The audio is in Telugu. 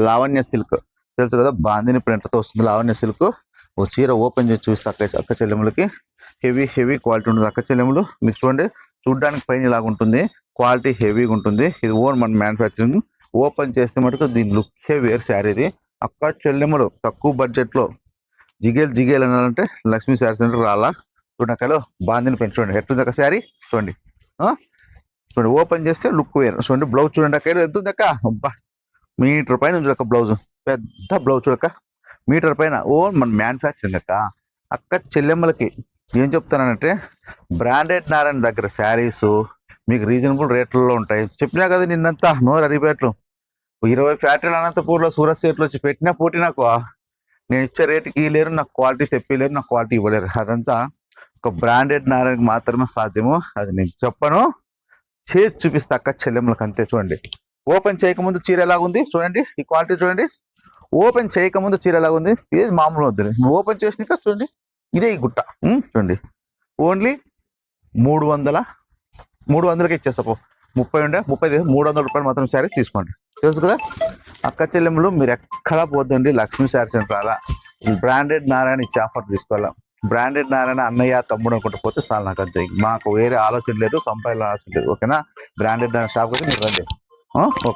లావణ్య సిల్క్ తెలుసు కదా, బాందిని ప్రింట్తో వస్తుంది లావణ్య సిల్క్. ఓ చీర ఓపెన్ చేసి చూస్తే అక్క చెల్లెములకి హెవీ క్వాలిటీ ఉంటుంది. అక్క చెల్లెములు మీకు చూడండి, చూడడానికి పైన ఇలాగ ఉంటుంది, క్వాలిటీ హెవీగా ఉంటుంది. ఇది ఓన్ మన మ్యానుఫ్యాక్చరింగ్. ఓపెన్ చేస్తే మటుకు దీని లుక్కే వేరు శారీ. ఇది అక్క చెల్లెములు తక్కువ బడ్జెట్లో జిగేలు అనాలంటే లక్ష్మీ శారీ సెంటర్ రాలా. చూడండి అక్కలో బాందిని ప్రింట్ చూడండి ఎట్టుంది అక్క శారీ చూడండి. చూడండి ఓపెన్ చేస్తే లుక్ వేరు. చూడండి బ్లౌజ్ చూడండి అక్క ఎంత ఉంది అక్క, అబ్బా మీటర్ పైన ఉంది అక్క బ్లౌజ్, పెద్ద బ్లౌజ్ చూడక్క మీటర్ పైన. ఓన్ మన మ్యానుఫ్యాక్చరింగ్ అక్క. అక్క చెల్లెమ్మలకి ఏం చెప్తానంటే బ్రాండెడ్ నారాయణ దగ్గర శారీస్ మీకు రీజనబుల్ రేట్లలో ఉంటాయి. చెప్పినా కదా నిన్నంతా నోరు అరిపేట్లు 20 ఫ్యాక్టరీలు అనంతపూర్లో సూరత్ స్టేట్లో వచ్చి పెట్టినా పోటీ నాకు నేను ఇచ్చే రేటుకి ఇవ్వలేరు, నాకు క్వాలిటీ తెప్పిలేరు, నాకు క్వాలిటీ ఇవ్వలేరు. అదంతా ఒక బ్రాండెడ్ నారాయణకి మాత్రమే సాధ్యము. అది నేను చెప్పను, చేసి చూపిస్తా అక్క చెల్లెమ్మలకు అంతే. చూడండి ఓపెన్ చేయకముందు చీర ఎలాగుంది చూడండి, ఈ క్వాలిటీ చూడండి. ఓపెన్ చేయకముందు చీర ఎలాగుంది, ఏది మామూలు వద్దు. ఓపెన్ చేసినాక చూడండి ఇదే ఈ గుట్ట చూడండి. ఓన్లీ 300కి ఇచ్చేస్తా. 300 రూపాయలు మాత్రం శారీ తీసుకోండి. తెలుసు కదా అక్క చెల్లెమ్మలు, మీరు ఎక్కడా పోద్దండి లక్ష్మీ శారీ సెంటర్ అలా బ్రాండెడ్ నారాయణ ఇచ్చే ఆఫర్ తీసుకోవాలా. బ్రాండెడ్ నారాయణ అన్నయ్య తమ్ముడు అనుకుంటూ పోతే చాలు, నాకు అంతే. మాకు వేరే ఆలోచన లేదు, సంపాదన ఆలోచన లేదు. ఓకేనా, బ్రాండెడ్ నారాయణ షాప్ అయితే మీరు రండి. ఓకే.